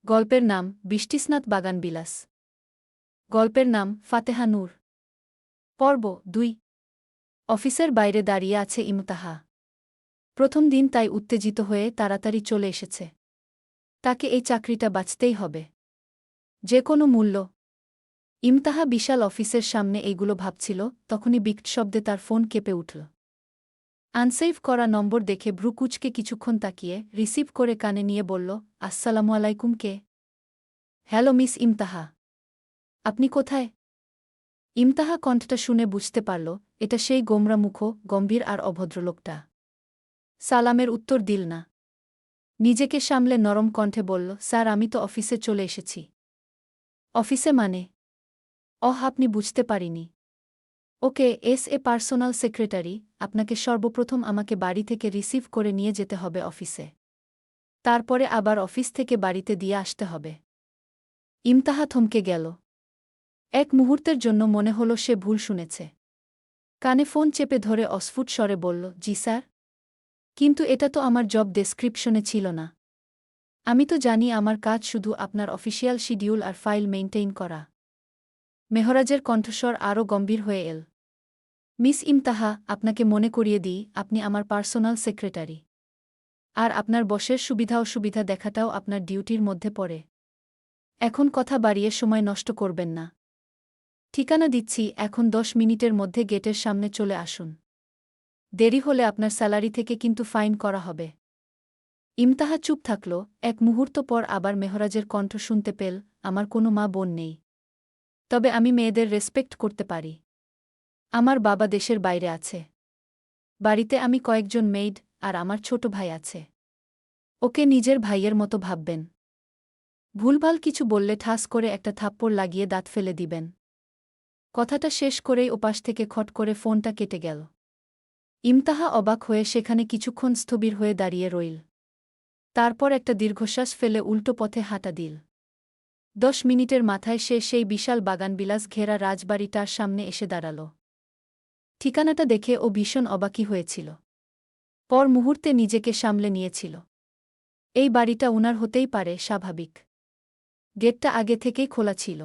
গল্পের নাম বৃষ্টিস্নাত বাগানবিলাস। গল্পের নাম ফাতেহা নূর। পর্ব ২। অফিসের বাইরে দাঁড়িয়ে আছে ইমতাহা। প্রথম দিন তাই উত্তেজিত হয়ে তাড়াতাড়ি চলে এসেছে। তাকে এই চাকরিটা বাঁচতেই হবে, যে কোনো মূল্য। ইমতাহা বিশাল অফিসের সামনে এইগুলো ভাবছিল, তখনই বিকট শব্দে তার ফোন কেঁপে উঠল। আনসেভ করা নম্বর দেখে ভ্রু কুঁচকে কিছুক্ষণ তাকিয়ে রিসিভ করে কানে নিয়ে বলল, আসসালামু আলাইকুম। কে? হ্যালো মিস ইমতাহা, আপনি কোথায়? ইমতাহা কণ্ঠটা শুনে বুঝতে পারল, এটা সেই গোমরামুখ, গম্ভীর আর অভদ্র লোকটা। সালামের উত্তর দিল না। নিজেকে সামলে নরম কণ্ঠে বলল, স্যার আমি তো অফিসে চলে এসেছি। অফিসে মানে? আপনি বুঝতে পারিনি। ওকে, পার্সোনাল সেক্রেটারি, আপনাকে সর্বপ্রথম আমাকে বাড়ি থেকে রিসিভ করে নিয়ে যেতে হবে অফিসে। তারপরে আবার অফিস থেকে বাড়িতে দিয়ে আসতে হবে। ইমতাহা থমকে গেল। এক মুহূর্তের জন্য মনে হল সে ভুল শুনেছে। কানে ফোন চেপে ধরে অস্ফুট স্বরে বলল, জি স্যার। কিন্তু এটা তো আমার জব ডেসক্রিপশনে ছিল না। আমি তো জানি আমার কাজ শুধু আপনার অফিসিয়াল শিডিউল আর ফাইল মেইনটেইন করা। মেহরাজের কণ্ঠস্বর আরও গম্ভীর হয়ে এল। মিস ইমতাহা, আপনাকে মনে করিয়ে দিই, আপনি আমার পার্সোনাল সেক্রেটারি। আর আপনার বসের সুবিধা অসুবিধা দেখাটাও আপনার ডিউটির মধ্যে পড়ে। এখন কথা বাড়িয়ে সময় নষ্ট করবেন না। ঠিকানা দিচ্ছি, এখন ১০ মিনিটের মধ্যে গেটের সামনে চলে আসুন। দেরি হলে আপনার স্যালারি থেকে কিন্তু ফাইন করা হবে। ইমতাহা চুপ থাকল। এক মুহূর্ত পর আবার মেহরাজের কণ্ঠ শুনতে পেল, আমার কোনো মা বোন নেই। তবে আমি মেয়েদের রেসপেক্ট করতে পারি। আমার বাবা দেশের বাইরে আছে। বাড়িতে আমি কয়েকজন মেইড, আর আমার ছোট ভাই আছে। ওকে নিজের ভাইয়ের মতো ভাববেন। ভুলভাল কিছু বললে ঠাস করে একটা থাপ্পড় লাগিয়ে দাঁত ফেলে দিবেন। কথাটা শেষ করেই ওপাশ থেকে খট করে ফোনটা কেটে গেল। ইমতাহা অবাক হয়ে সেখানে কিছুক্ষণ স্থবির হয়ে দাঁড়িয়ে রইল। তারপর একটা দীর্ঘশ্বাস ফেলে উল্টো পথে হাঁটা দিল। ১০ মিনিটের মাথায় সে সেই বিশাল বাগানবিলাস ঘেরা রাজবাড়িটার সামনে এসে দাঁড়াল। ঠিকানাটা দেখে ও ভীষণ অবাকই হয়েছিল। পর মুহূর্তে নিজেকে সামলে নিয়েছিল। এই বাড়িটা উনার হতেই পারে, স্বাভাবিক। গেটটা আগে থেকেই খোলা ছিল।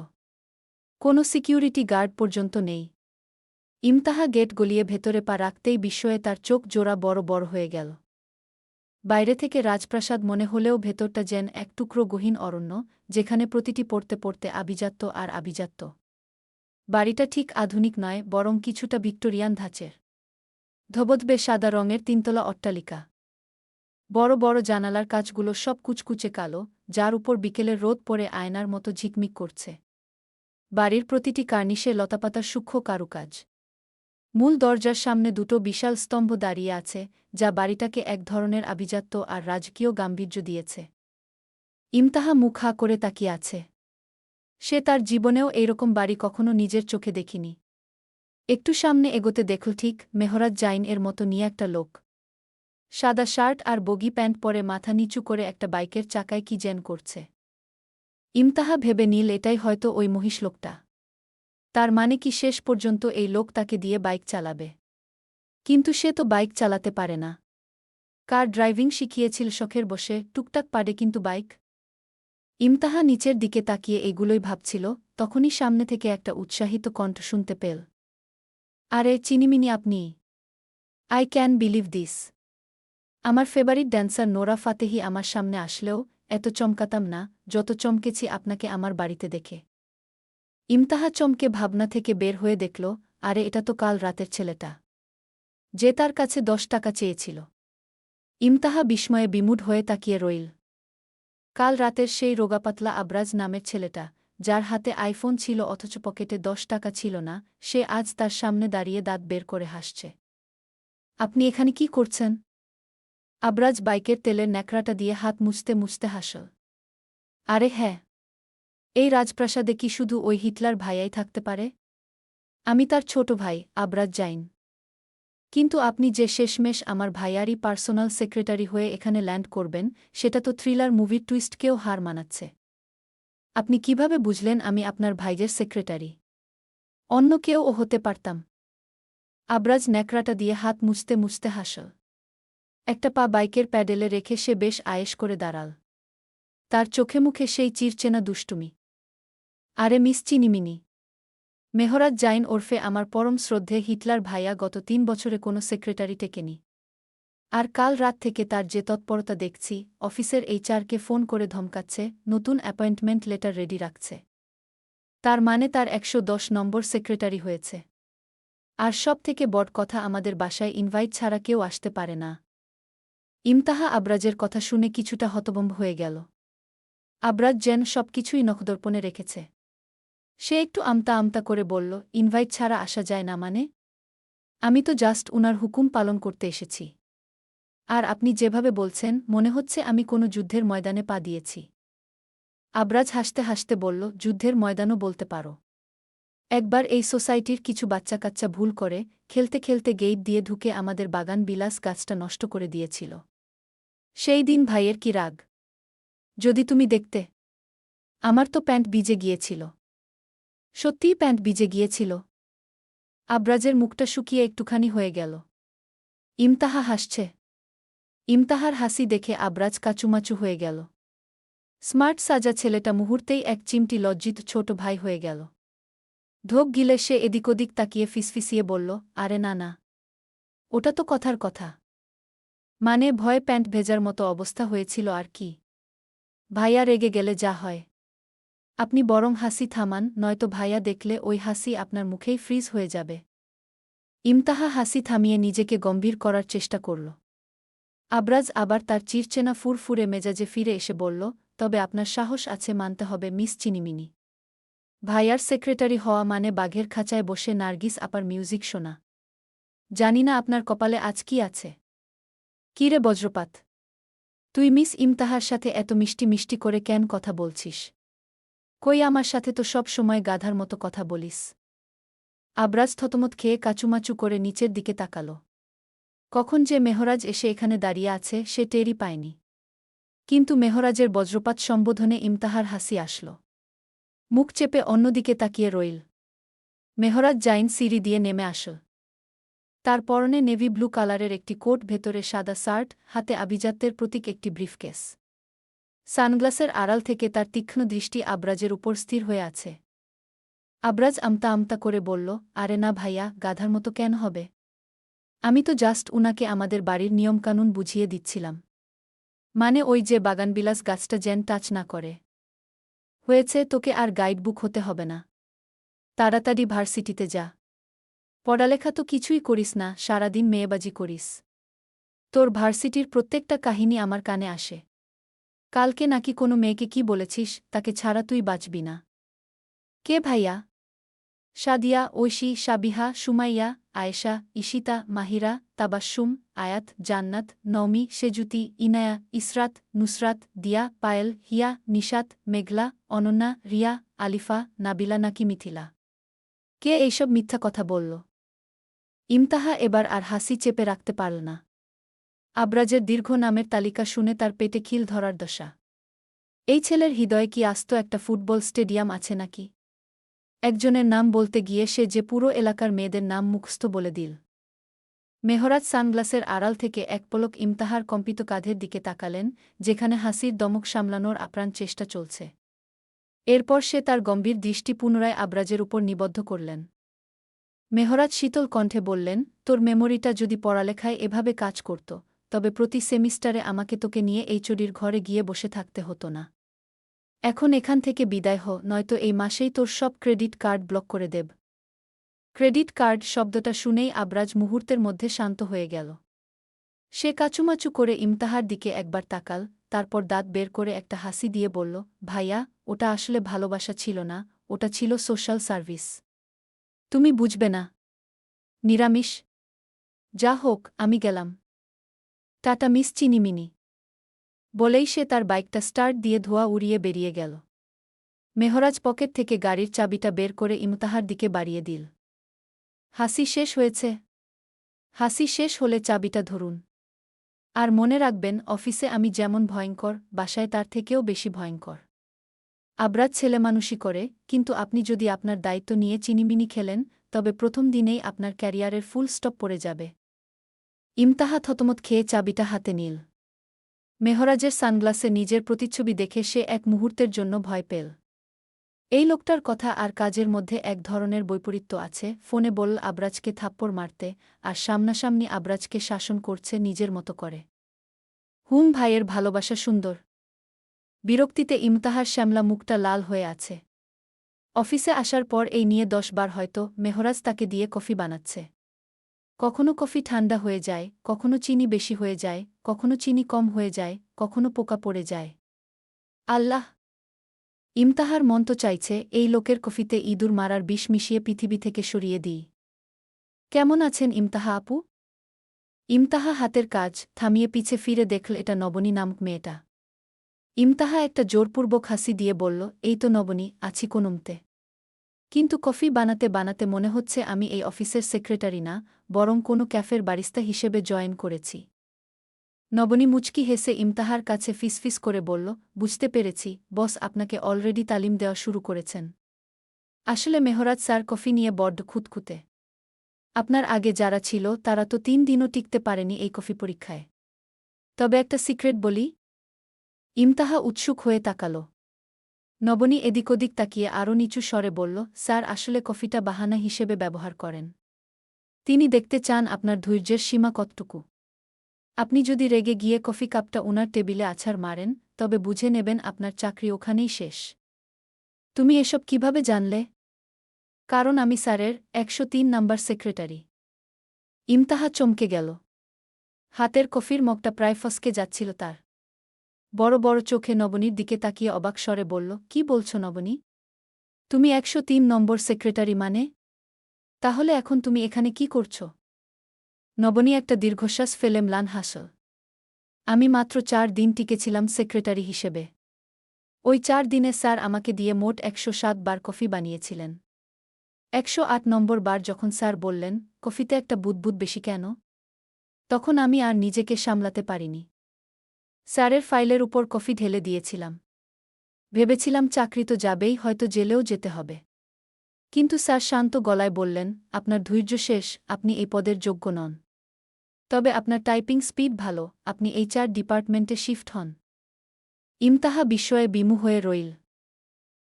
কোনো সিকিউরিটি গার্ড পর্যন্ত নেই। ইমতাহা গেট গলিয়ে ভেতরে পা রাখতেই বিস্ময়ে তার চোখ জোড়া বড় বড় হয়ে গেল। বাইরে থেকে রাজপ্রাসাদ মনে হলেও ভেতরটা যেন এক টুকরো গহীন অরণ্য, যেখানে প্রতিটি পড়তে পড়তে আভিজাত্য আর আভিজাত্য। বাড়িটা ঠিক আধুনিক নয়, বরং কিছুটা ভিক্টোরিয়ান ধাঁচের। ধবধবে সাদা রঙের তিনতলা অট্টালিকা। বড় বড় জানালার কাচগুলো সব কুচকুচে কালো, যার উপর বিকেলের রোদ পড়ে আয়নার মতো ঝিকমিক করছে। বাড়ির প্রতিটি কার্নিশে লতাপাতার সূক্ষ্ম কারুকাজ। মূল দরজার সামনে দুটো বিশাল স্তম্ভ দাঁড়িয়ে আছে, যা বাড়িটাকে এক ধরনের আভিজাত্য আর রাজকীয় গাম্ভীর্য দিয়েছে। ইমতাহা মুখ হা করে তাকিয়ে আছে। সে তার জীবনেও এইরকম বাড়ি কখনো নিজের চোখে দেখিনি। একটু সামনে এগোতে দেখল ঠিক মেহরাজ জাইন এর মতো নিয়ে একটা লোক। সাদা শার্ট আর বগি প্যান্ট পরে মাথা নিচু করে একটা বাইকের চাকায় কি যেন করছে। ইমতাহা ভেবে নিল এটাই হয়তো ওই মহিষ লোকটা। তার মানে কি শেষ পর্যন্ত এই লোক তাকে দিয়ে বাইক চালাবে? কিন্তু সে তো বাইক চালাতে পারে না। কার ড্রাইভিং শিখিয়েছিল শখের বসে, টুকটাক পারে কিন্তু বাইক। ইমতাহা নিচের দিকে তাকিয়ে এগুলোই ভাবছিল, তখনই সামনে থেকে একটা উৎসাহিত কণ্ঠ শুনতে পেল। আরে চিনিমিনি আপনি? I can believe this. আমার ফেভারিট ড্যান্সার নোরা ফাতেহি আমার সামনে আসলেও এত চমকাতাম না যত চমকেছি আপনাকে আমার বাড়িতে দেখে। ইমতাহা চমকে ভাবনা থেকে বের হয়ে দেখল, আরে এটা তো কাল রাতের ছেলেটা, যে তার কাছে ১০ টাকা চেয়েছিল। ইমতাহা বিস্ময়ে বিমূঢ় হয়ে তাকিয়ে রইল। কাল রাতের সেই রোগাপাতলা আবরাজ নামের ছেলেটা, যার হাতে আইফোন ছিল অথচ পকেটে ১০ টাকা ছিল না, সে আজ তার সামনে দাঁড়িয়ে দাঁত বের করে হাসছে। আপনি এখানে কি করছেন? আবরাজ বাইকের তেলের ন্যাকড়াটা দিয়ে হাত মুছতে মুছতে হাসল। আরে হ্যাঁ, এই রাজপ্রাসাদে কি শুধু ওই হিটলার ভাইয়াই থাকতে পারে? আমি তার ছোট ভাই, আবরাজ জাইন। কিন্তু আপনি যে শেষমেশ আমার ভাইয়ারই পার্সোনাল সেক্রেটারি হয়ে এখানে ল্যান্ড করবেন, সেটা তো থ্রিলার মুভির টুইস্টকেও হার মানাচ্ছে। আপনি কিভাবে বুঝলেন আমি আপনার ভাইয়ের সেক্রেটারি? অন্য কেউ ও হতে পারতাম। আবরাজ ন্যাকড়াটা দিয়ে হাত মুছতে মুছতে হাসল। একটা পা বাইকের প্যাডেলে রেখে সে বেশ আয়েশ করে দাঁড়াল। তার চোখে মুখে সেই চিরচেনা দুষ্টুমি। আরে মিস চিনিমিনি। মেহরাজ জাইন ওরফে আমার পরম শ্রদ্ধে হিটলার ভাইয়া গত ৩ বছরে কোনো সেক্রেটারি টেকেনি। আর কাল রাত থেকে তার যে তৎপরতা দেখছি, অফিসের এইচআরকে ফোন করে ধমকাচ্ছে, নতুন অ্যাপয়েন্টমেন্ট লেটার রেডি রাখছে। তার মানে তার ১১০ নম্বর সেক্রেটারি হয়েছে। আর সব থেকে বড় কথা, আমাদের বাসায় ইনভাইট ছাড়া কেউ আসতে পারে না। ইমতাহা আবরাজের কথা শুনে কিছুটা হতভম্ব হয়ে গেল। আবরাজ যেন সবকিছুই নখদর্পণে রেখেছে। সে একটু আমতা আমতা করে বলল, ইনভাইট ছাড়া আসা যায় না মানে? আমি তো জাস্ট উনার হুকুম পালন করতে এসেছি। আর আপনি যেভাবে বলছেন, মনে হচ্ছে আমি কোনো যুদ্ধের ময়দানে পা দিয়েছি। আবরাজ হাসতে হাসতে বলল, যুদ্ধের ময়দানও বলতে পারো। একবার এই সোসাইটির কিছু বাচ্চা কাচ্চা ভুল করে খেলতে খেলতে গেট দিয়ে ঢুকে আমাদের বাগান বিলাস গাছটা নষ্ট করে দিয়েছিল। সেই দিন ভাইয়ের কি রাগ! যদি তুমি দেখতে। আমার তো প্যান্ট ভিজে গিয়েছিল। সত্যিই প্যান্ট ভিজে গিয়েছিল। আবরাজের মুখটা শুকিয়ে একটুখানি হয়ে গেল। ইমতাহা হাসছে। ইমতাহার হাসি দেখে আবরাজ কাচুমাচু হয়ে গেল। স্মার্ট সাজা ছেলেটা মুহূর্তেই এক চিমটি লজ্জিত ছোট ভাই হয়ে গেল। ঢোক গিলে সে এদিক ওদিক তাকিয়ে ফিসফিসিয়ে বলল, আরে না না, ওটা তো কথার কথা। মানে ভয়ে প্যান্ট ভেজার মতো অবস্থা হয়েছিল আর কি। ভাইয়া রেগে গেলে যা হয়। আপনি বরং হাসি থামান, নয়তো ভাইয়া দেখলে ওই হাসি আপনার মুখেই ফ্রিজ হয়ে যাবে। ইমতাহা হাসি থামিয়ে নিজেকে গম্ভীর করার চেষ্টা করল। আবরাজ আবার তার চিরচেনা ফুরফুরে মেজাজে ফিরে এসে বলল, তবে আপনার সাহস আছে মানতে হবে মিস চিনিমিনি। ভাইয়ার সেক্রেটারি হওয়া মানে বাঘের খাঁচায় বসে নার্গিস আপার মিউজিক শোনা। জানি না আপনার কপালে আজ কি আছে। কি রে বজ্রপাত, তুই মিস ইমতাহার সাথে এত মিষ্টি মিষ্টি করে কেন কথা বলছিস? কই, আমার সাথে তো সব সময় গাধার মতো কথা বলিস। আবরাজ থতমত খেয়ে কাচুমাচু করে নিচের দিকে তাকাল। কখন যে মেহরাজ এসে এখানে দাঁড়িয়ে আছে সে টেরই পায়নি। কিন্তু মেহরাজের বজ্রপাত সম্বোধনে ইমতাহার হাসি আসল। মুখ চেপে অন্যদিকে তাকিয়ে রইল। মেহরাজ জাইন সিঁড়ি দিয়ে নেমে আসল। তার পরনে নেভি ব্লু কালারের একটি কোট, ভেতরে সাদা শার্ট, হাতে আভিজাত্যের প্রতীক একটি ব্রিফকেস। সানগ্লাসের আড়াল থেকে তার তীক্ষ্ণ দৃষ্টি আবরাজের উপর স্থির হয়ে আছে। আবরাজ আমতা আমতা করে বলল, আরে না ভাইয়া, গাধার মতো কেন হবে? আমি তো জাস্ট উনাকে আমাদের বাড়ির নিয়মকানুন বুঝিয়ে দিচ্ছিলাম। মানে ওই যে বাগানবিলাস গাছটা যেন টাচ না করে। হয়েছে, তোকে আর গাইডবুক হতে হবে না। তাড়াতাড়ি ভার্সিটিতে যা। পড়ালেখা তো কিছুই করিস না, সারাদিন মেয়েবাজি করিস। তোর ভার্সিটির প্রত্যেকটা কাহিনী আমার কানে আসে। কালকে নাকি কোনো মেয়েকে কি বলেছিস, তাকে ছাড়া তুই বাঁচবি না। কে ভাইয়া? সাদিয়া, ঐশী, সাবিহা, সুমাইয়া, আয়েশা, ঈশিতা, মাহিরা, তাবাস্সুম, আয়াত, জান্নাত, নওমি, সেজুতি, ইনায়া, ইসরাত, নুসরাত, দিয়া, পায়েল, হিয়া, নিশাত, মেঘলা, অনন্যা, রিয়া, আলিফা, নাবিলা নাকি মিথিলা? কে এইসব মিথ্যা কথা বলল? ইমতাহা এবার আর হাসি চেপে রাখতে পারল না। আবরাজের দীর্ঘ নামের তালিকা শুনে তার পেটে খিল ধরার দশা। এই ছেলের হৃদয়ে কি আস্ত একটা ফুটবল স্টেডিয়াম আছে নাকি? একজনের নাম বলতে গিয়ে সে যে পুরো এলাকার মেয়েদের নাম মুখস্থ বলে দিল। মেহরাজ সানগ্লাসের আড়াল থেকে এক পলক ইমতাহার কম্পিত কাঁধের দিকে তাকালেন, যেখানে হাসির দমক সামলানোর আপ্রাণ চেষ্টা চলছে। এরপর সে তার গম্ভীর দৃষ্টি পুনরায় আবরাজের উপর নিবদ্ধ করলেন। মেহরাজ শীতল কণ্ঠে বললেন, তোর মেমোরিটা যদি পড়ালেখায় এভাবে কাজ করত, তবে প্রতি সেমিস্টারে আমাকে তোকে নিয়ে এইচওডির ঘরে গিয়ে বসে থাকতে হতো না। এখন এখান থেকে বিদায় হ, নয়তো এই মাসেই তোর সব ক্রেডিট কার্ড ব্লক করে দেব। ক্রেডিট কার্ড শব্দটা শুনেই আবরাজ মুহূর্তের মধ্যে শান্ত হয়ে গেল। সে কাচুমাচু করে ইমতাহার দিকে একবার তাকাল, তারপর দাঁত বের করে একটা হাসি দিয়ে বলল, ভাইয়া, ওটা আসলে ভালোবাসা ছিল না, ওটা ছিল সোশ্যাল সার্ভিস। তুমি বুঝবে না। নিরামিষ। যা হোক, আমি গেলাম। Tata miss Chinimini. বলেই সে তার বাইকটা স্টার্ট দিয়ে ধোঁয়া উড়িয়ে বেরিয়ে গেল। মেহরাজ পকেট থেকে গাড়ির চাবিটা বের করে ইমতাহার দিকে বাড়িয়ে দিল। হাসি শেষ হয়েছে? হাসি শেষ হলে চাবিটা ধরুন। আর মনে রাখবেন, অফিসে আমি যেমন ভয়ঙ্কর, বাসায় তার থেকেও বেশি ভয়ঙ্কর। আবরাজ ছেলেমানুষি করে, কিন্তু আপনি যদি আপনার দায়িত্ব নিয়ে চিনিমিনি খেলেন, তবে প্রথম দিনেই আপনার ক্যারিয়ারের ফুল স্টপ পড়ে যাবে। ইমতাহা থতমত খেয়ে চাবিটা হাতে নিল। মেহরাজের সানগ্লাসে নিজের প্রতিচ্ছবি দেখে সে এক মুহূর্তের জন্য ভয় পেল। এই লোকটার কথা আর কাজের মধ্যে এক ধরনের বৈপরীত্য আছে। ফোনে বলল আবরাজকে থাপ্পড় মারতে, আর সামনাসামনি আবরাজকে শাসন করছে নিজের মতো করে। ভাইয়ের ভালোবাসা সুন্দর। বিরক্তিতে ইমতাহার শ্যামলা মুখটা লাল হয়ে আছে। অফিসে আসার পর এই নিয়ে 10 বার হয়তো মেহরাজ তাকে দিয়ে কফি বানাচ্ছে। কখনো কফি ঠান্ডা হয়ে যায়, কখনো চিনি বেশি হয়ে যায়, কখনো চিনি কম হয়ে যায়, কখনো পোকা পড়ে যায়। আল্লাহ! ইমতাহার মন তো চাইছে এই লোকের কফিতে ইঁদুর মারার বিষ মিশিয়ে পৃথিবী থেকে সরিয়ে দিই। কেমন আছেন ইমতাহা আপু? ইমতাহা হাতের কাজ থামিয়ে পিছে ফিরে দেখল এটা নবনী নামক মেয়েটা। ইমতাহা একটা জোরপূর্বক হাসি দিয়ে বলল, এই তো নবনী, আছি কোনমতে। কিন্তু কফি বানাতে বানাতে মনে হচ্ছে আমি এই অফিসের সেক্রেটারি না, বরং কোনো ক্যাফের বারিস্তা হিসেবে জয়েন করেছি। নবনী মুচকি হেসে ইমতাহার কাছে ফিসফিস করে বলল, বুঝতে পেরেছি, বস আপনাকে অলরেডি তালিম দেওয়া শুরু করেছেন। আসলে মেহরাজ স্যার কফি নিয়ে বড্ড খুঁতখুঁতে। আপনার আগে যারা ছিল তারা তো 3 দিনও টিকতে পারেনি এই কফি পরীক্ষায়। তবে একটা সিক্রেট বলি? ইমতাহা উৎসুক হয়ে তাকাল। নবনী এদিক ওদিক তাকিয়ে আরও নিচু স্বরে বলল, স্যার আসলে কফিটা বাহানা হিসেবে ব্যবহার করেন। তিনি দেখতে চান আপনার ধৈর্যের সীমা কতটুকু। আপনি যদি রেগে গিয়ে কফি কাপটা উনার টেবিলে আছাড় মারেন, তবে বুঝে নেবেন আপনার চাকরি ওখানেই শেষ। তুমি এসব কিভাবে জানলে? কারণ আমি স্যারের 103 নাম্বার সেক্রেটারি। ইমতাহা চমকে গেল। হাতের কফির মগটা প্রায় ফসকে যাচ্ছিল তার। বড় বড় চোখে নবনীর দিকে তাকিয়ে অবাক স্বরে বলল, কি বলছ নবনী? তুমি 103 নম্বর সেক্রেটারি মানে? তাহলে এখন তুমি এখানে কি করছ? নবনী একটা দীর্ঘশ্বাস ফেলে ম্লান হাসল। আমি মাত্র 4 দিন টিকেছিলাম সেক্রেটারি হিসেবে। ওই 4 দিনে স্যার আমাকে দিয়ে মোট 107 বার কফি বানিয়েছিলেন। 108 নম্বর বার যখন স্যার বললেন, কফিতে একটা বুদবুদ বেশি কেন? তখন আমি আর নিজেকে সামলাতে পারিনি। স্যারের ফাইলের উপর কফি ঢেলে দিয়েছিলাম। ভেবেছিলাম চাকরি তো যাবেই, হয়তো জেলেও যেতে হবে। কিন্তু স্যার শান্ত গলায় বললেন, আপনার ধৈর্য শেষ, আপনি এই পদের যোগ্য নন। তবে আপনার টাইপিং স্পিড ভালো, আপনি HR ডিপার্টমেন্টে শিফট হন। ইমতাহা বিস্ময়ে বিমু হয়ে রইল।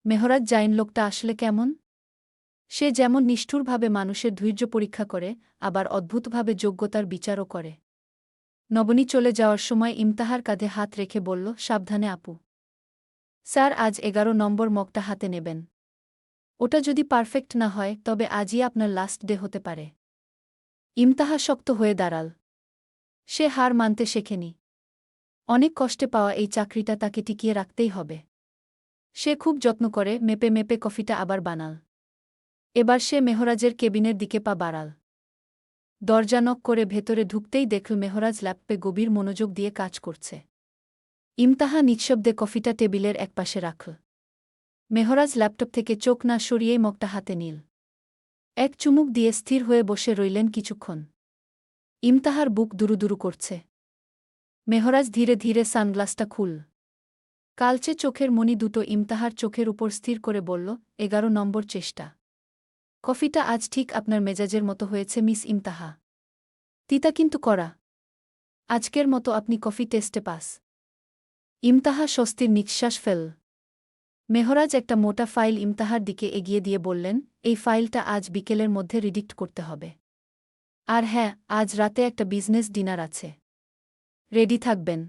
মেহরাজ জাইন লোকটা আসলে কেমন? সে যেমন নিষ্ঠুরভাবে মানুষের ধৈর্য পরীক্ষা করে, আবার অদ্ভুতভাবে যোগ্যতার বিচারও করে। নবনী চলে যাওয়ার সময় ইমতাহার কাঁধে হাত রেখে বলল, সাবধানে আপু। স্যার আজ 11 নম্বর মগটা হাতে নেবেন। ওটা যদি পারফেক্ট না হয় তবে আজই আপনার লাস্ট ডে হতে পারে। ইমতাহা শক্ত হয়ে দাঁড়াল। সে হার মানতে শেখেনি। অনেক কষ্টে পাওয়া এই চাকরিটা তাকে টিকিয়ে রাখতেই হবে। সে খুব যত্ন করে মেপে মেপে কফিটা আবার বানাল। এবার সে মেহরাজের কেবিনের দিকে পা বাড়াল। দরজা নক করে ভেতরে ঢুকতেই দেখল মেহরাজ ল্যাপটপে গভীর মনোযোগ দিয়ে কাজ করছে। ইমতাহা নিঃশব্দে কফিটা টেবিলের একপাশে রাখল। মেহরাজ ল্যাপটপ থেকে চোখ না সরিয়েই মগটা হাতে নিল। এক চুমুক দিয়ে স্থির হয়ে বসে রইলেন কিছুক্ষণ। ইমতাহার বুক দুরুদুরু করছে। মেহরাজ ধীরে ধীরে সানগ্লাসটা খুল। কালচে চোখের মণি দুটো ইমতাহার চোখের উপর স্থির করে বলল, 11 নম্বর চেষ্টা। কফিটা আজ ঠিক আপনার মেজাজের মতো হয়েছে মিস ইমতাহা। তিতা কিন্তু করা। আজকের মতো আপনি কফি টেস্টে পাস। ইমতাহা স্বস্তির নিঃশ্বাস ফেল। মেহরাজ একটা মোটা ফাইল ইমতাহার দিকে এগিয়ে দিয়ে বললেন, এই ফাইলটা আজ বিকেলের মধ্যে রিডিক্ট করতে হবে। আর হ্যাঁ, আজ রাতে একটা বিজনেস ডিনার আছে। রেডি থাকবেন।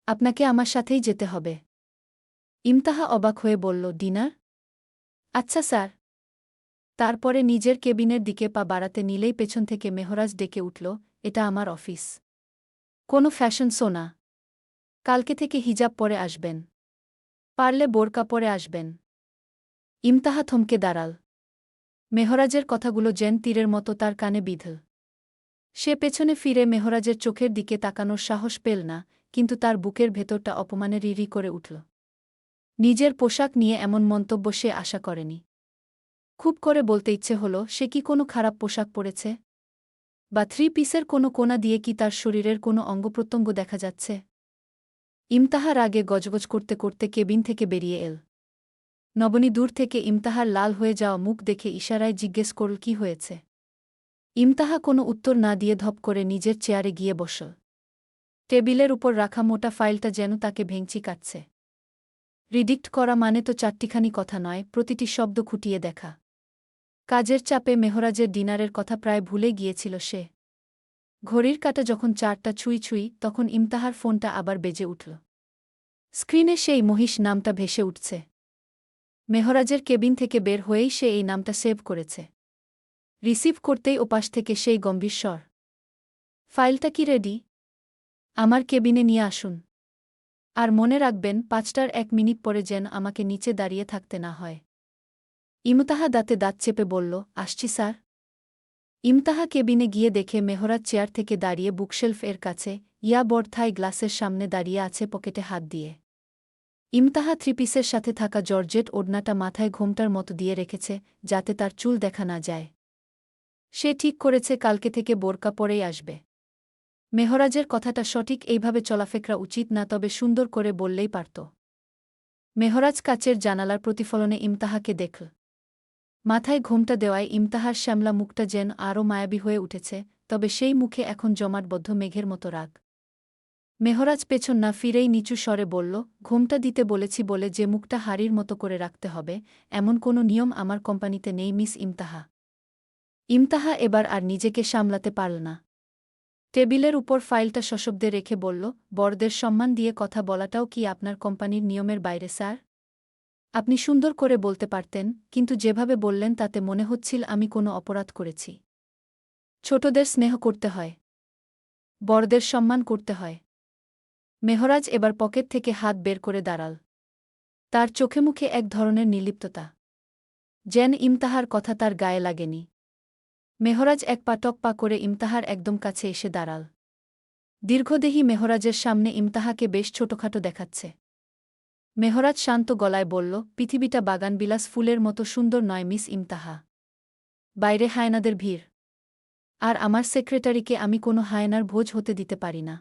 আপনাকে আমার সাথেই যেতে হবে। ইমতাহা অবাক হয়ে বলল, ডিনার? আচ্ছা স্যার। তারপরে নিজের কেবিনের দিকে পা বাড়াতে নিলেই পেছন থেকে মেহরাজ ডেকে উঠল, এটা আমার অফিস। কোনো ফ্যাশন শো না। কালকে থেকে হিজাব পরে আসবেন। পারলে বোরকা পরে আসবেন। ইমতাহা থমকে দাঁড়াল। মেহরাজের কথাগুলো যেন তীরের মতো তার কানে বিঁধল। সে পেছনে ফিরে মেহরাজের চোখের দিকে তাকানোর সাহস পেল না, কিন্তু তার বুকের ভেতরটা অপমানে রিরি করে উঠল। নিজের পোশাক নিয়ে এমন মন্তব্য সে আশা করেনি। খুব করে বলতে ইচ্ছে হল, সে কি কোনো খারাপ পোশাক পরেছে? বা 3 পিসের কোনো কোনা দিয়ে কি তার শরীরের কোনো অঙ্গপ্রত্যঙ্গ দেখা যাচ্ছে? ইমতাহা রাগে গজগজ করতে করতে কেবিন থেকে বেরিয়ে এল। নবনী দূর থেকে ইমতাহার লাল হয়ে যাওয়া মুখ দেখে ইশারায় জিজ্ঞেস করল, কি হয়েছে? ইমতাহা কোনো উত্তর না দিয়ে ধপ করে নিজের চেয়ারে গিয়ে বসল। টেবিলের উপর রাখা মোটা ফাইলটা যেন তাকে ভেঙচি কাটছে। রিডিক্ট করা মানে তো চারটিখানি কথা নয়, প্রতিটি শব্দ খুঁটিয়ে দেখা। কাজের চাপে মেহরাজের ডিনারের কথা প্রায় ভুলে গিয়েছিল সে। ঘড়ির কাঁটা যখন 4টা ছুঁই ছুঁই তখন ইমতাহার ফোনটা আবার বেজে উঠল। স্ক্রিনে সেই মহিষ নামটা ভেসে উঠছে। মেহরাজের কেবিন থেকে বের হয়েই সে এই নামটা সেভ করেছে। রিসিভ করতেই ওপাশ থেকে সেই গম্ভীর স্বর, ফাইলটা কি রেডি? আমার কেবিনে নিয়ে আসুন। আর মনে রাখবেন 5টার 1 মিনিট পরে যেন আমাকে নিচে দাঁড়িয়ে থাকতে না হয়। ইমতাহা দাঁতে দাঁত চেপে বলল, আসছি স্যার। ইমতাহা কেবিনে গিয়ে দেখে মেহরাজ চেয়ার থেকে দাঁড়িয়ে বুকশেলফ এর কাছে ইয়াবর্থায় গ্লাসের সামনে দাঁড়িয়ে আছে পকেটে হাত দিয়ে। ইমতাহা থ্রিপিসের সাথে থাকা জর্জেট ওড়নাটা মাথায় ঘোমটার মতো দিয়ে রেখেছে যাতে তার চুল দেখা না যায়। সে ঠিক করেছে কালকে থেকে বোরকা পরেই আসবে। মেহরাজের কথাটা সঠিক, এইভাবে চলাফেরা উচিত না, তবে সুন্দর করে বললেই পারত। মেহরাজ কাচের জানালার প্রতিফলনে ইমতাহাকে দেখল। মাথায় ঘোমটা দেওয়ায় ইমতাহার শ্যামলা মুখটা যেন আরও মায়াবী হয়ে উঠেছে, তবে সেই মুখে এখন জমাটবদ্ধ মেঘের মতো রাগ। মেহরাজ পেছন না ফিরেই নিচু স্বরে বলল, ঘোমটা দিতে বলেছি বলে যে মুখটা হাড়ির মতো করে রাখতে হবে এমন কোনো নিয়ম আমার কোম্পানিতে নেই মিস ইমতাহা। ইমতাহা এবার আর নিজেকে সামলাতে পারল না। টেবিলের উপর ফাইলটা সশব্দে রেখে বলল, বড়দের সম্মান দিয়ে কথা বলাটাও কি আপনার কোম্পানির নিয়মের বাইরে স্যার? আপনি সুন্দর করে বলতে পারতেন, কিন্তু যেভাবে বললেন তাতে মনে হচ্ছিল আমি কোনো অপরাধ করেছি। ছোটদের স্নেহ করতে হয়, বড়দের সম্মান করতে হয়। মেহরাজ এবার পকেট থেকে হাত বের করে দাঁড়াল। তার চোখে মুখে এক ধরনের নির্লিপ্ততা, যেন ইমতাহার কথা তার গায়ে লাগেনি। মেহরাজ এক পা টক পা করে ইমতাহার একদম কাছে এসে দাঁড়াল। দীর্ঘদেহী মেহরাজের সামনে ইমতাহাকে বেশ ছোটখাটো দেখাচ্ছে। মেহরাজ শান্ত গলায় বলল, পৃথিবীটা বাগানবিলাস ফুলের মতো সুন্দর নয় মিস ইমতাহা। বাইরে হায়নাদের ভিড়। আর আমার সেক্রেটারিকে আমি কোনো হায়নার ভোজ হতে দিতে পারি না।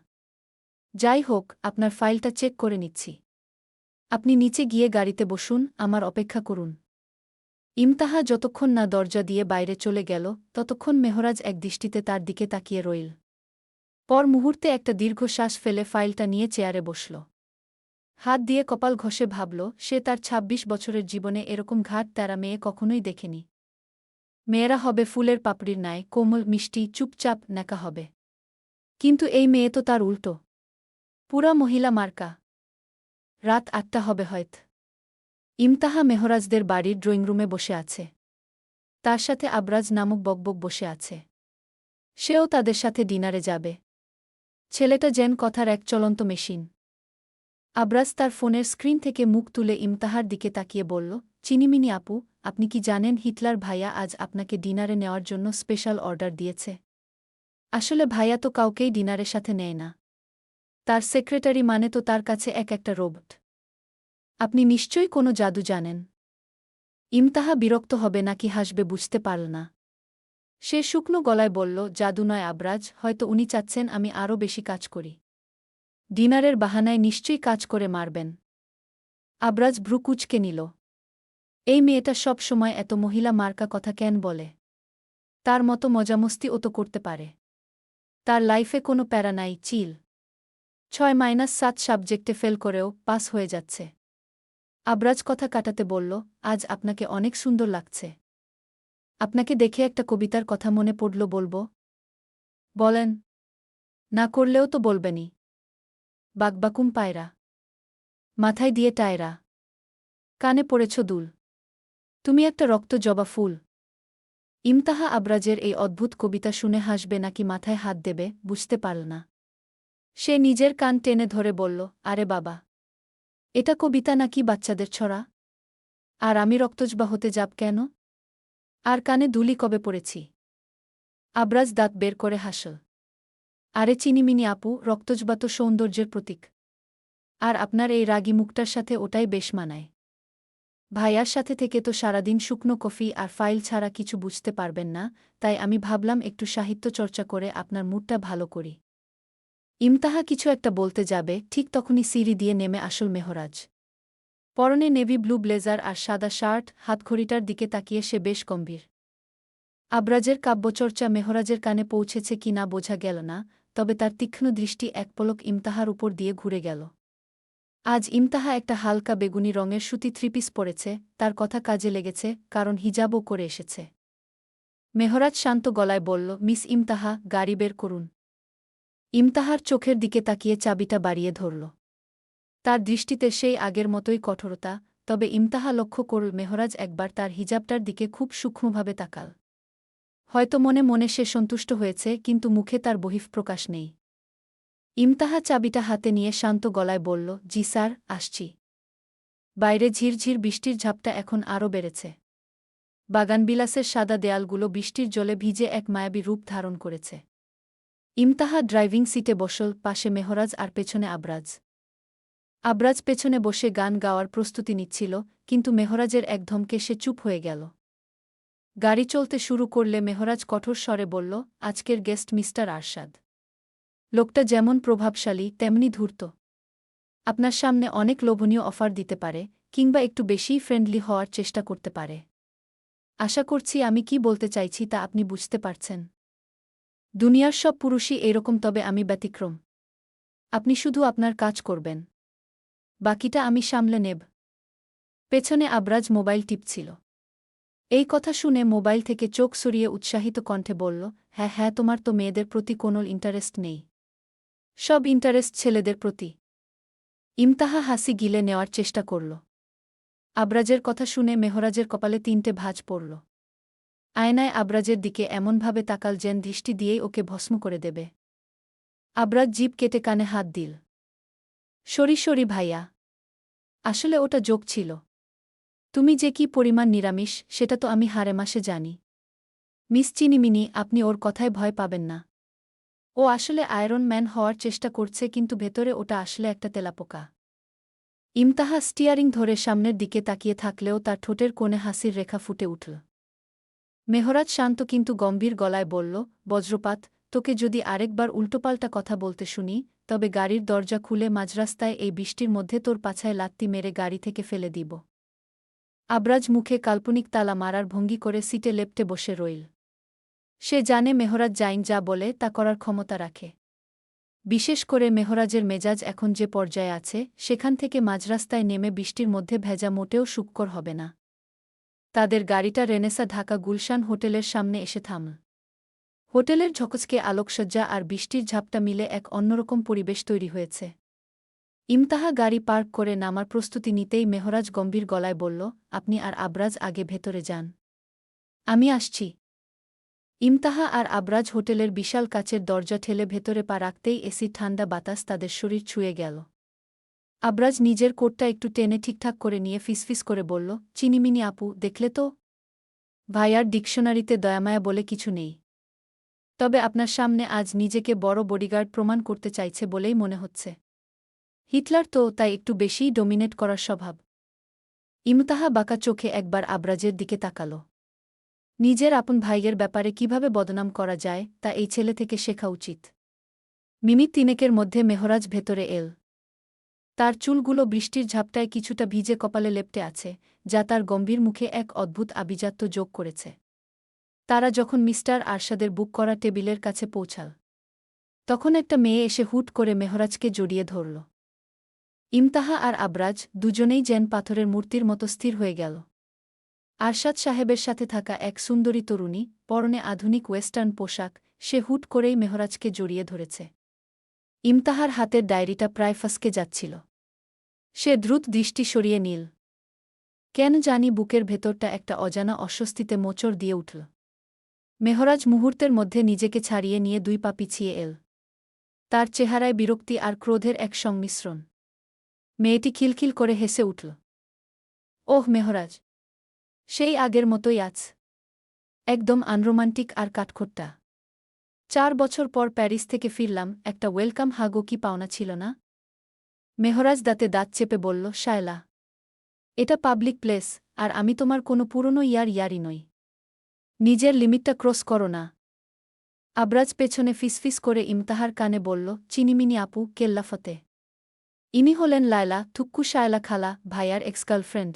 যাই হোক, আপনার ফাইলটা চেক করে নিচ্ছি। আপনি নিচে গিয়ে গাড়িতে বসুন, আমার অপেক্ষা করুন। ইমতাহা যতক্ষণ না দরজা দিয়ে বাইরে চলে গেল ততক্ষণ মেহরাজ একদৃষ্টিতে তার দিকে তাকিয়ে রইল। পর মুহূর্তে একটা দীর্ঘশ্বাস ফেলে ফাইলটা নিয়ে চেয়ারে বসল। হাত দিয়ে কপাল ঘষে ভাবল, সে তার ২৬ বছরের জীবনে এরকম ঘাট তেরা মেয়ে কখনোই দেখেনি। মেয়েরা হবে ফুলের পাপড়ির ন্যায় কোমল, মিষ্টি, চুপচাপ, ন্যাকা হবে। কিন্তু এই মেয়ে তো তার উল্টো, পুরা মহিলা মার্কা। রাত ৮টা হবে হয়ত। ইমতাহা মেহরাজদের বাড়ির ড্রয়িংরুমে বসে আছে। তার সাথে আবরাজ নামক বকবক বসে আছে। সেও তাদের সাথে ডিনারে যাবে। ছেলেটা যেন কথার এক চলন্ত মেশিন। আবরাজ তার ফোনের স্ক্রিন থেকে মুখ তুলে ইমতাহার দিকে তাকিয়ে বলল, চিনিমিনি আপু, আপনি কি জানেন হিটলার ভাইয়া আজ আপনাকে ডিনারে নেওয়ার জন্য স্পেশাল অর্ডার দিয়েছে? আসলে ভাইয়া তো কাউকেই ডিনারের সাথে নেয় না। তার সেক্রেটারি মানে তো তার কাছে একটা রোবট। আপনি নিশ্চয়ই কোনো জাদু জানেন। ইমতাহা বিরক্ত হবে নাকি হাসবে বুঝতে পারল না। সে শুকনো গলায় বলল, জাদু নয় আবরাজ, হয়তো উনি চাচ্ছেন আমি আরও বেশি কাজ করি। ডিনারের বাহানায় নিশ্চয়ই কাজ করে মারবেন। আবরাজ ভ্রু কুঁচকে নিল। এই মেয়েটা সব সময় এত মহিলা মার্কা কথা কেন বলে? তার মতো মজামস্তি ও তো করতে পারে। তার লাইফে কোনো প্যারা নাই, চিল। 6-7 সাবজেক্টে ফেল করেও পাস হয়ে যাচ্ছে। আবরাজ কথা কাটাতে বলল, আজ আপনাকে অনেক সুন্দর লাগছে। আপনাকে দেখে একটা কবিতার কথা মনে পড়ল, বলবো? বলেন। না করলেও তো বলবেনই। বাকবাকুম পায়রা, মাথায় দিয়ে টায়রা, কানে পড়েছ দুল, তুমি একটা রক্ত জবা ফুল। ইমতাহা আবরাজের এই অদ্ভুত কবিতা শুনে হাসবে নাকি মাথায় হাত দেবে বুঝতে পারল না। সে নিজের কান টেনে ধরে বলল, আরে বাবা, এটা কবিতা নাকি বাচ্চাদের ছড়া? আর আমি রক্তজবা হতে যাব কেন? আর কানে দুলি কবে পড়েছি? আবরাজ দাঁত বের করে হাসল। আরে চিনিমিনি আপু, রক্তজবা তো সৌন্দর্যের প্রতীক। আর আপনার এই রাগী মুখটার সাথে ওটাই বেশ মানায়। ভাইয়ার সাথে থেকে তো সারাদিন শুকনো কফি আর ফাইল ছাড়া কিছু বুঝতে পারবেন না, তাই আমি ভাবলাম একটু সাহিত্য চর্চা করে আপনার মুডটা ভালো করি। ইমতাহা কিছু একটা বলতে যাবে, ঠিক তখনই সিঁড়ি দিয়ে নেমে আসল মেহরাজ। পরনে নেভি ব্লু ব্লেজার আর সাদা শার্ট, হাতঘড়িটার দিকে তাকিয়ে সে বেশ গম্ভীর। আবরাজের কাব্যচর্চা মেহরাজের কানে পৌঁছেছে কি না বোঝা গেল না, তবে তার তীক্ষ্ণ দৃষ্টি এক পলক ইমতাহার উপর দিয়ে ঘুরে গেল। আজ ইমতাহা একটা হালকা বেগুনি রঙের সুতি থ্রিপিস পরেছে, তার কথা কাজে লেগেছে, কারণ হিজাবও করে এসেছে। মেহরাজ শান্ত গলায় বলল, মিস ইমতাহা, গাড়ি বের করুন। ইমতাহার চোখের দিকে তাকিয়ে চাবিটা বাড়িয়ে ধরল। তার দৃষ্টিতে সেই আগের মতোই কঠোরতা, তবে ইমতাহা লক্ষ্য করল মেহরাজ একবার তার হিজাবটার দিকে খুব সূক্ষ্মভাবে তাকাল। হয়তো মনে মনে সে সন্তুষ্ট হয়েছে, কিন্তু মুখে তার বহিঃপ্রকাশ নেই। ইমতাহা চাবিটা হাতে নিয়ে শান্ত গলায় বলল, জি স্যার, আসছি। বাইরে ঝিরঝির বৃষ্টির ঝাপটা এখন আরও বেড়েছে। বাগানবিলাসের সাদা দেয়ালগুলো বৃষ্টির জলে ভিজে এক মায়াবী রূপ ধারণ করেছে। ইমতাহা ড্রাইভিং সিটে বসল, পাশে মেহরাজ আর পেছনে আবরাজ। আবরাজ পেছনে বসে গান গাওয়ার প্রস্তুতি নিচ্ছিল, কিন্তু মেহরাজের এক ধমকে সে চুপ হয়ে গেল। গাড়ি চলতে শুরু করলে মেহরাজ কঠোর স্বরে বলল, আজকের গেস্ট মিস্টার আরশাদ। লোকটা যেমন প্রভাবশালী তেমনি ধূর্ত। আপনার সামনে অনেক লোভনীয় অফার দিতে পারে, কিংবা একটু বেশিই ফ্রেন্ডলি হওয়ার চেষ্টা করতে পারে। আশা করছি আমি কি বলতে চাইছি তা আপনি বুঝতে পারছেন। দুনিয়ার সব পুরুষই এরকম, তবে আমি ব্যতিক্রম। আপনি শুধু আপনার কাজ করবেন, বাকিটা আমি সামলে নেব। পেছনে আবরাজ মোবাইল টিপছিল। এই কথা শুনে মোবাইল থেকে চোখ সরিয়ে উৎসাহিত কণ্ঠে বলল, হ্যাঁ হ্যাঁ, তোমার তো মেয়েদের প্রতি কোনো ইন্টারেস্ট নেই, সব ইন্টারেস্ট ছেলেদের প্রতি। ইমতাহা হাসি গিলে নেওয়ার চেষ্টা করল। আবরাজের কথা শুনে মেহরাজের কপালে 3টে ভাঁজ পড়ল। আয়নায় আবরাজের দিকে এমনভাবে তাকাল যেন দৃষ্টি দিয়েই ওকে ভস্ম করে দেবে। আবরাজ জিভ কেটে কানে হাত দিল। সরি সরি ভাইয়া, আসলে ওটা জোক ছিল। তুমি যে কি পরিমাণ নিরামিষ সেটা তো আমি হারে মাসে জানি। মিস চিনিমিনি, আপনি ওর কথায় ভয় পাবেন না। ও আসলে আয়রন ম্যান হওয়ার চেষ্টা করছে, কিন্তু ভেতরে ওটা আসলে একটা তেলাপোকা। ইমতাহা স্টিয়ারিং ধরে সামনের দিকে তাকিয়ে থাকলেও তার ঠোঁটের কোণে হাসির রেখা ফুটে উঠল। মেহরাজ শান্ত কিন্তু গম্ভীর গলায় বলল, বজ্রপাত, তোকে যদি আরেকবার উল্টোপাল্টা কথা বলতে শুনি, তবে গাড়ির দরজা খুলে মাঝরাস্তায় এই বৃষ্টির মধ্যে তোর পাছায় লাত্তি মেরে গাড়ি থেকে ফেলে দিব। আবরাজ মুখে কাল্পনিক তালা মারার ভঙ্গি করে সিটে লেপ্টে বসে রইল। সে জানে মেহরাজ জাইন যা বলে তা করার ক্ষমতা রাখে। বিশেষ করে মেহরাজের মেজাজ এখন যে পর্যায়ে আছে, সেখান থেকে মাঝরাস্তায় নেমে বৃষ্টির মধ্যে ভেজা মোটেও সুখকর হবে না। তাদের গাড়িটা রেনেসা ঢাকা গুলশান হোটেলের সামনে এসে থামল। হোটেলের ঝকঝকে আলোকসজ্জা আর বৃষ্টির ঝাপটা মিলে এক অন্যরকম পরিবেশ তৈরি হয়েছে। ইমতাহা গাড়ি পার্ক করে নামার প্রস্তুতি নিতেই মেহরাজ গম্ভীর গলায় বলল, আপনি আর আবরাজ আগে ভেতরে যান, আমি আসছি। ইমতাহা আর আবরাজ হোটেলের বিশাল কাচের দরজা ঠেলে ভেতরে পা রাখতেই এসি ঠান্ডা বাতাস তাদের শরীর ছুঁয়ে গেল। আবরাজ নিজের কোটটা একটু টেনে ঠিকঠাক করে নিয়ে ফিসফিস করে বলল, চিনিমিনি আপু, দেখলে তো, ভাইয়ার ডিকশনারিতে দয়ামায়া বলে কিছু নেই। তবে আপনার সামনে আজ নিজেকে বড় বডিগার্ড প্রমাণ করতে চাইছে বলেই মনে হচ্ছে। হিটলার তো তাই একটু বেশিই ডোমিনেট করার স্বভাব। ইমতাহা বাঁকা চোখে একবার আবরাজের দিকে তাকাল। নিজের আপন ভাইয়ের ব্যাপারে কিভাবে বদনাম করা যায় তা এই ছেলে থেকে শেখা উচিত। মিনিট 3 মধ্যে মেহরাজ ভেতরে এল। তার চুলগুলো বৃষ্টির ঝাপটায় কিছুটা ভিজে কপালে লেপ্টে আছে, যা তার গম্ভীর মুখে এক অদ্ভুত আভিজাত্য যোগ করেছে। তারা যখন মিস্টার আরশাদের বুক করা টেবিলের কাছে পৌঁছাল, তখন একটা মেয়ে এসে হুট করে মেহরাজকে জড়িয়ে ধরল। ইমতাহা আর আবরাজ দুজনেই যেন পাথরের মূর্তির মতো স্থির হয়ে গেল। আরশাদ সাহেবের সাথে থাকা এক সুন্দরী তরুণী, পরনে আধুনিক ওয়েস্টার্ন পোশাক, সে হুট করেই মেহরাজকে জড়িয়ে ধরেছে। ইমতাহার হাতের ডায়েরিটা প্রায় ফসকে যাচ্ছিল। সে দ্রুত দৃষ্টি সরিয়ে নিল। কেন জানি বুকের ভেতরটা একটা অজানা অস্বস্তিতে মোচড় দিয়ে উঠল। মেহরাজ মুহূর্তের মধ্যে নিজেকে ছাড়িয়ে নিয়ে 2 পা পিছিয়ে এল। তার চেহারায় বিরক্তি আর ক্রোধের এক সংমিশ্রণ। মেয়েটি খিলখিল করে হেসে উঠল। ওহ মেহরাজ, সেই আগের মতোই আছ, একদম আনরোমান্টিক আর কাঠখোট্টা। 4 বছর পর প্যারিস থেকে ফিরলাম, একটা ওয়েলকাম হাগও কি পাওনা ছিল না? মেহরাজ দাঁতে দাঁত চেপে বলল, শায়লা, এটা পাবলিক প্লেস, আর আমি তোমার কোনো পুরনো ইয়ারি নই। নিজের লিমিটটা ক্রস করো না। আবরাজ পেছনে ফিসফিস করে ইমতাহার কানে বলল, চিনিমিনি আপু, কেল্লাফতে। ইনি হলেন লায়লা, থুক্কু শায়লা খালা, ভাইয়ার এক্সগার্লফ্রেন্ড।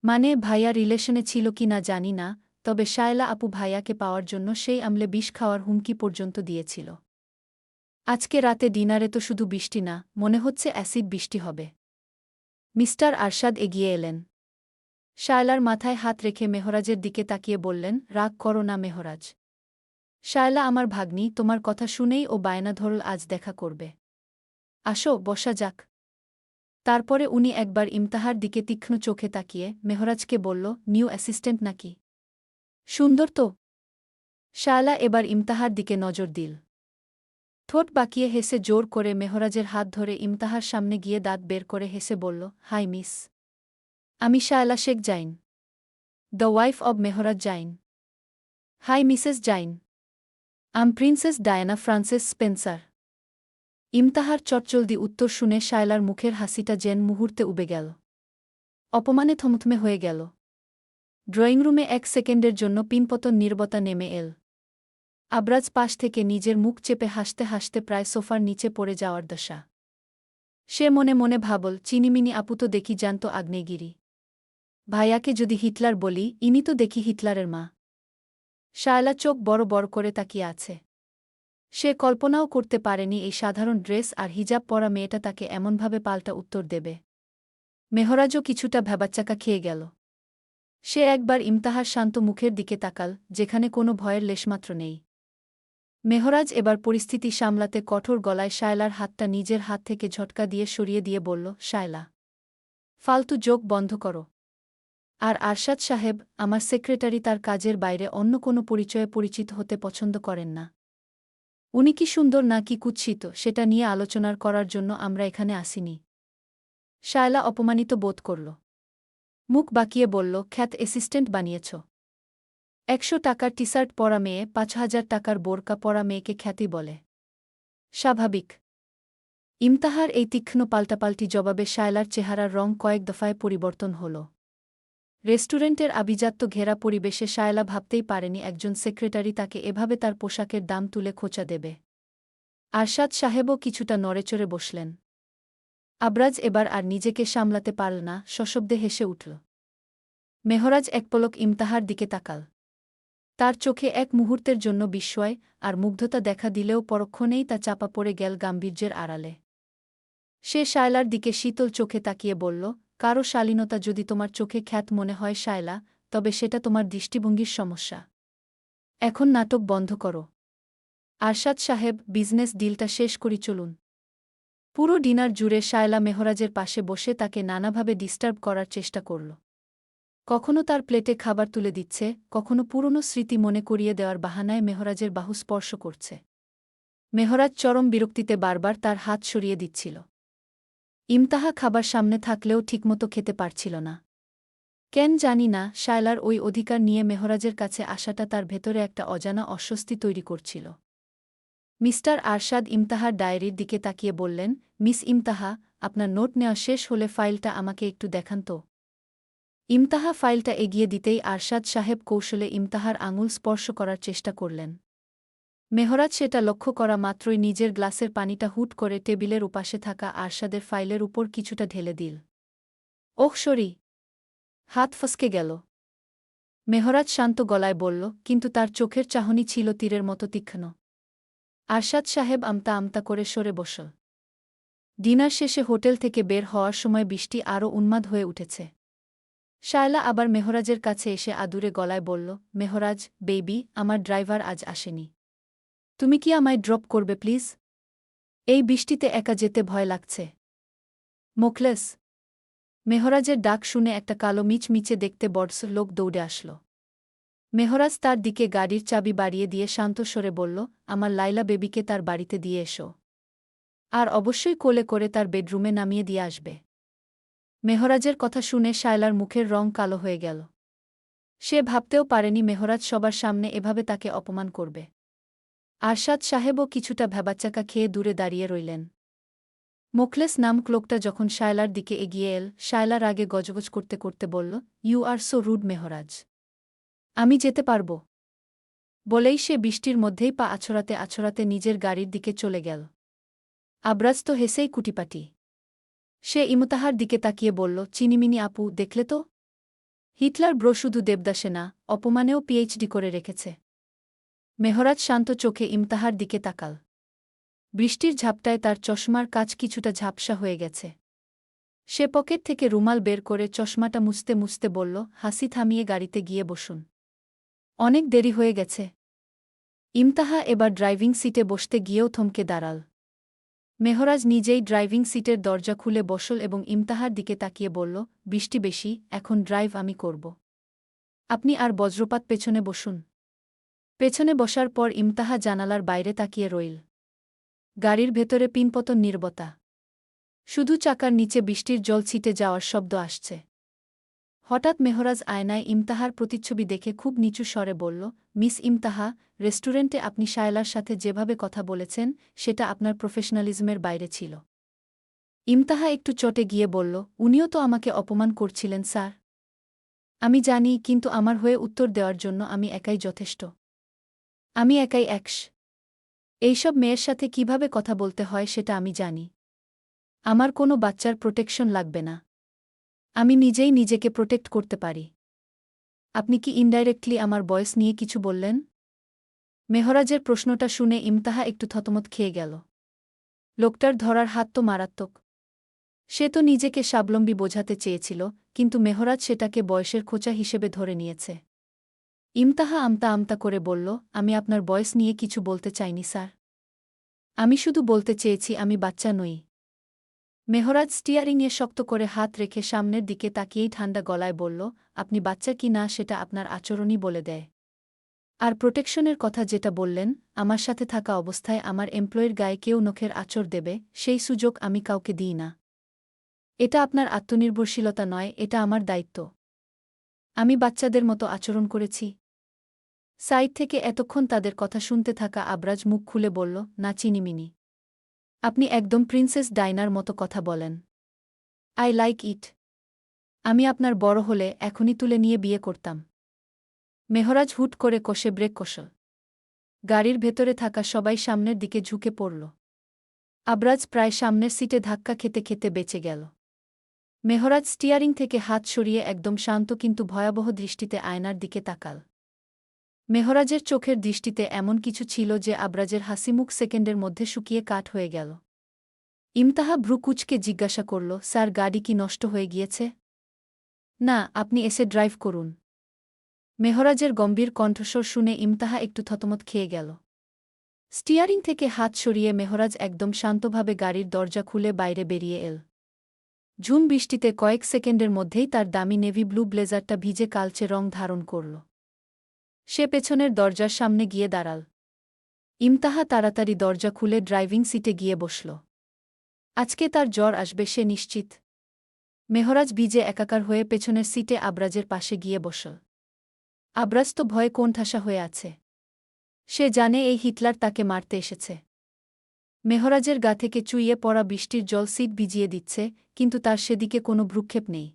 মানে ভাইয়া রিলেশনে ছিল কি না জানি না, তবে শায়লা আপু ভাইয়াকে পাওয়ার জন্য সেই আমলে বিষ খাওয়ার হুমকি পর্যন্ত দিয়েছিল। আজকে রাতে ডিনারে তো শুধু বৃষ্টি না, মনে হচ্ছে অ্যাসিড বৃষ্টি হবে। মিস্টার আরশাদ এগিয়ে এলেন। শায়লার মাথায় হাত রেখে মেহরাজের দিকে তাকিয়ে বললেন, রাগ করো না মেহরাজ। শায়লা আমার ভাগ্নি, তোমার কথা শুনেই ও বায়না ধরল আজ দেখা করবে। আসো, বসা যাক। তারপরে উনি একবার ইমতাহার দিকে তীক্ষ্ণ চোখে তাকিয়ে মেহরাজকে বলল, নিউ অ্যাসিস্ট্যান্ট নাকি? সুন্দর তো? শায়লা এবার ইমতাহার দিকে নজর দিল। ঠোঁট বাঁকিয়ে হেসে জোর করে মেহরাজের হাত ধরে ইমতাহার সামনে গিয়ে দাঁত বের করে হেসে বলল, হাই মিস। আমি Shaila Sheikh Zain, the wife of Mehraj Zain. Hi Mrs Zain. I'm Princess Diana Frances Spencer. Imtahar চটচলদি উত্তর শুনে শায়লার মুখের হাসিটা যেন মুহূর্তে উবে গেল। অপমানে থমথমে হয়ে গেল। ড্রয়িংরুমে 1 সেকেন্ডের জন্য পিনপতন নীরবতা নেমে এল। আবরাজ পাশ থেকে নিজের মুখ চেপে হাসতে হাসতে প্রায় সোফার নিচে পড়ে যাওয়ার দশা। সে মনে মনে ভাবল, চিনিমিনি আপু তো দেখি জানত আগ্নেয়গিরি। ভাইয়াকে যদি হিটলার বলি, ইনি তো দেখি হিটলারের মা। শায়লা চোখ বড় বড় করে তাকিয়ে আছে। সে কল্পনাও করতে পারেনি এই সাধারণ ড্রেস আর হিজাব পরা মেয়েটা তাকে এমনভাবে পাল্টা উত্তর দেবে। মেহরাজও কিছুটা ভ্যাবাচ্চাকা খেয়ে গেল। সে একবার ইমতাহার শান্ত মুখের দিকে তাকাল, যেখানে কোনো ভয়ের লেশমাত্র নেই। মেহরাজ এবার পরিস্থিতি সামলাতে কঠোর গলায় শায়লার হাতটা নিজের হাত থেকে ঝটকা দিয়ে সরিয়ে দিয়ে বলল, শায়লা, ফালতু জোক বন্ধ করো। আর আরশাদ সাহেব, আমার সেক্রেটারি, তার কাজের বাইরে অন্য কোনো পরিচয়ে পরিচিত হতে পছন্দ করেন না। উনি কি সুন্দর না কি কুৎসিত সেটা নিয়ে আলোচনার করার জন্য আমরা এখানে আসিনি। শায়লা অপমানিত বোধ করল। মুখ বাঁকিয়ে বলল, খ্যাত অ্যাসিস্ট্যান্ট বানিয়েছ? 100 টাকার টি-শার্ট পরা মেয়ে 5000 টাকার বোরকা পরা মেয়েকে খ্যাতি বলে? স্বাভাবিক। ইমতাহার এই তীক্ষ্ণ পাল্টাপাল্টি জবাবে শায়লার চেহারার রং কয়েক দফায় পরিবর্তন হল। রেস্টুরেন্টের আভিজাত্য ঘেরা পরিবেশে শায়লা ভাবতেই পারেনি একজন সেক্রেটারি তাকে এভাবে তার পোশাকের দাম তুলে খোঁচা দেবে। আরশাদ সাহেবও কিছুটা নড়েচড়ে বসলেন। আবরাজ এবার আর নিজেকে সামলাতে পারল না, সশব্দে হেসে উঠল। মেহরাজ এক পলক ইমতাহার দিকে তাকাল। তার চোখে এক মুহূর্তের জন্য বিস্ময় আর মুগ্ধতা দেখা দিলেও পরক্ষণেই তা চাপা পড়ে গেল গাম্ভীর্যের আড়ালে। সে শায়লার দিকে শীতল চোখে তাকিয়ে বলল, কারো শালীনতা যদি তোমার চোখে খ্যাত মনে হয় শায়লা, তবে সেটা তোমার দৃষ্টিভঙ্গির সমস্যা। এখন নাটক বন্ধ করো। আরশাদ সাহেব, বিজনেস ডিলটা শেষ করি চলুন। পুরো ডিনার জুড়ে শায়লা মেহরাজের পাশে বসে তাকে নানাভাবে ডিস্টার্ব করার চেষ্টা করল। কখনো তার প্লেটে খাবার তুলে দিচ্ছে, কখনো পুরনো স্মৃতি মনে করিয়ে দেওয়ার বাহানায় মেহরাজের বাহু স্পর্শ করছে। মেহরাজ চরম বিরক্তিতে বারবার তার হাত সরিয়ে দিচ্ছিল। ইমতাহা খাবার সামনে থাকলেও ঠিকমতো খেতে পারছিল না। কেন জানি না, শায়লার ওই অধিকার নিয়ে মেহরাজের কাছে আসাটা তার ভেতরে একটা অজানা অস্বস্তি তৈরি করছিল। মিস্টার আরশাদ ইমতাহার ডায়েরির দিকে তাকিয়ে বললেন, মিস ইমতাহা, আপনার নোট নেওয়া শেষ হলে ফাইলটা আমাকে একটু দেখান তো। ইমতাহা ফাইলটা এগিয়ে দিতেই আরশাদ সাহেব কৌশলে ইমতাহার আঙুল স্পর্শ করার চেষ্টা করলেন। মেহরাজ সেটা লক্ষ্য করা মাত্রই নিজের গ্লাসের পানিটা হুট করে টেবিলের উপাশে থাকা আরশাদের ফাইলের উপর কিছুটা ঢেলে দিল। Oh sorry! হাত ফসকে গেল। মেহরাজ শান্ত গলায় বলল, কিন্তু তার চোখের চাহনি ছিল তীরের মতো তীক্ষ্ণ। আরশাদ সাহেব আমতা আমতা করে সরে বসল। ডিনার শেষে হোটেল থেকে বের হওয়ার সময় বৃষ্টি আরও উন্মাদ হয়ে উঠেছে। শায়লা আবার মেহরাজের কাছে এসে আদুরে গলায় বলল, মেহরাজ, বেবি, আমার ড্রাইভার আজ আসেনি। তুমি কি আমায় ড্রপ করবে প্লিজ? এই বৃষ্টিতে একা যেতে ভয় লাগছে। মোখলেস। মেহরাজের ডাক শুনে একটা কালো মিচমিচে দেখতে বডস লোক দৌড়ে আসল। মেহরাজ তার দিকে গাড়ির চাবি বাড়িয়ে দিয়ে শান্ত স্বরে বলল, আমার লাইলা বেবিকে তার বাড়িতে দিয়ে এসো। আর অবশ্যই কোলে করে তার বেডরুমে নামিয়ে দিয়ে আসবে। মেহরাজের কথা শুনে শায়লার মুখের রং কালো হয়ে গেল। সে ভাবতেও পারেনি মেহরাজ সবার সামনে এভাবে তাকে অপমান করবে। আরশাদ সাহেবও কিছুটা ভ্যাবাচ্চাকা খেয়ে দূরে দাঁড়িয়ে রইলেন। মোখলেস নামক লোকটা যখন শায়লার দিকে এগিয়ে এল, শায়লার আগে গজগজ করতে করতে বলল, you are so rude Mehraj. আমি যেতে পারব। বলেই সে বৃষ্টির মধ্যেই পা আছড়াতে আছড়াতে নিজের গাড়ির দিকে চলে গেল। আবরাজ তো হেসেই কুটিপাটি। সে ইমতাহার দিকে তাকিয়ে বলল, চিনিমিনি আপু, দেখলে তো? হিটলার ব্রো শুধু দেবদাসে না, অপমানেও পিএইচডি করে রেখেছে। মেহরাজ শান্ত চোখে ইমতাহার দিকে তাকাল। বৃষ্টির ঝাপটায় তার চশমার কাচ কিছুটা ঝাপসা হয়ে গেছে। সে পকেট থেকে রুমাল বের করে চশমাটা মুছতে মুছতে বলল, হাসি থামিয়ে গাড়িতে গিয়ে বসুন। অনেক দেরি হয়ে গেছে। ইমতাহা এবার ড্রাইভিং সিটে বসতে গিয়েও থমকে দাঁড়াল। মেহরাজ নিজেই ড্রাইভিং সিটের দরজা খুলে বসল এবং ইমতাহার দিকে তাকিয়ে বলল, বৃষ্টি বেশি, এখন ড্রাইভ আমি করব। আপনি আর বজ্রপাত পেছনে বসুন। পেছনে বসার পর ইমতাহা জানালার বাইরে তাকিয়ে রইল। গাড়ির ভেতরে পিনপতন নীরবতা। শুধু চাকার নিচে বৃষ্টির জল ছিটে যাওয়ার শব্দ আসছে। হঠাৎ মেহরাজ আয়নায় ইমতাহার প্রতিচ্ছবি দেখে খুব নিচু স্বরে বলল, মিস ইমতাহা, রেস্টুরেন্টে আপনি শায়লার সাথে যেভাবে কথা বলেছেন সেটা আপনার প্রফেশনালিজমের বাইরে ছিল। ইমতাহা একটু চটে গিয়ে বলল, উনিও তো আমাকে অপমান করছিলেন স্যার। আমি জানি, কিন্তু আমার হয়ে উত্তর দেওয়ার জন্য আমি একাই যথেষ্ট। আমি একাই এইসব মেয়ের সাথে কিভাবে কথা বলতে হয় সেটা আমি জানি। আমার কোনো বাচ্চার প্রোটেকশন লাগবে না। আমি নিজেই নিজেকে প্রোটেক্ট করতে পারি। আপনি কি ইনডাইরেক্টলি আমার বয়স নিয়ে কিছু বললেন? মেহরাজের প্রশ্নটা শুনে ইমতাহা একটু থতমত খেয়ে গেল। লোকটার ধরার হাত তো মারাত্মক। সে তো নিজেকে স্বাবলম্বী বোঝাতে চেয়েছিল, কিন্তু মেহরাজ সেটাকে বয়সের খোঁচা হিসেবে ধরে নিয়েছে। ইমতাহা আমতা আমতা করে বলল, আমি আপনার বয়স নিয়ে কিছু বলতে চাইনি স্যার। আমি শুধু বলতে চেয়েছি আমি বাচ্চা নই। মেহরাজ স্টিয়ারিংয়ে শক্ত করে হাত রেখে সামনের দিকে তাকিয়েই ঠান্ডা গলায় বলল, আপনি বাচ্চা কি না সেটা আপনার আচরণই বলে দেয়। আর প্রোটেকশনের কথা যেটা বললেন, আমার সাথে থাকা অবস্থায় আমার এমপ্লয়ের গায়ে কেউ নখের আঁচড় দেবে, সেই সুযোগ আমি কাউকে দিই না। এটা আপনার আত্মনির্ভরশীলতা নয়, এটা আমার দায়িত্ব। আমি বাচ্চাদের মতো আচরণ করেছি? সাইড থেকে এতক্ষণ তাদের কথা শুনতে থাকা আবরাজ মুখ খুলে বলল, না চিনিমিনি। আপনি একদম প্রিন্সেস ডাইনার মতো কথা বলেন। I like it. আমি আপনার বড় হলে এখনই তুলে নিয়ে বিয়ে করতাম। মেহরাজ হুট করে কষে ব্রেক কষল। গাড়ির ভেতরে থাকা সবাই সামনের দিকে ঝুঁকে পড়ল। আবরাজ প্রায় সামনের সিটে ধাক্কা খেতে খেতে বেঁচে গেল। মেহরাজ স্টিয়ারিং থেকে হাত সরিয়ে একদম শান্ত কিন্তু ভয়াবহ দৃষ্টিতে আয়নার দিকে তাকাল। মেহরাজের চোখের দৃষ্টিতে এমন কিছু ছিল যে আবরাজের হাসিমুখ সেকেন্ডের মধ্যে শুকিয়ে কাঠ হয়ে গেল। ইমতাহা ভ্রু কুঁচকে জিজ্ঞাসা করল, স্যার গাড়ি কি নষ্ট হয়ে গিয়েছে? না, আপনি এসে ড্রাইভ করুন। মেহরাজের গম্ভীর কণ্ঠস্বর শুনে ইমতাহা একটু থতমত খেয়ে গেল। স্টিয়ারিং থেকে হাত সরিয়ে মেহরাজ একদম শান্তভাবে গাড়ির দরজা খুলে বাইরে বেরিয়ে এল। ঝুম বৃষ্টিতে কয়েক সেকেন্ডের মধ্যেই তার দামি নেভি ব্লু ব্লেজারটা ভিজে কালচে রং ধারণ করল। সে পেছনের দরজার সামনে গিয়ে দাঁড়াল। ইমতাহা তাড়াতাড়ি দরজা খুলে ড্রাইভিং সিটে গিয়ে বসল। আজকে তার জ্বর আসবে সে নিশ্চিত। মেহরাজ ভিজে একাকার হয়ে পেছনের সিটে আবরাজের পাশে গিয়ে বসল। আবরাজ তো ভয়ে কোণঠাসা হয়ে আছে। সে জানে এই হিটলার তাকে মারতে এসেছে। মেহরাজের গা থেকে চুইয়ে পড়া বৃষ্টির জল সিট ভিজিয়ে দিচ্ছে, কিন্তু তার সেদিকে কোনো ভ্রুক্ষেপ নেই।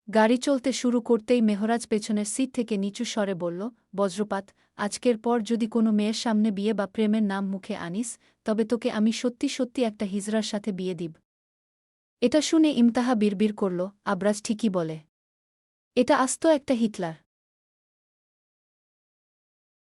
গাড়ি চলতে শুরু করতেই মেহরাজ পেছনের সিট থেকে নিচু স্বরে বলল, বজ্রপাত, আজকের পর যদি কোনো মেয়ের সামনে বিয়ে বা প্রেমের নাম মুখে আনিস, তবে তোকে আমি সত্যি সত্যি একটা হিজড়ার সাথে বিয়ে দিব। এটা শুনে ইমতাহা বিড়বিড় করল, আবরাজ ঠিকই বলে। এটা আস্ত একটা হিটলার।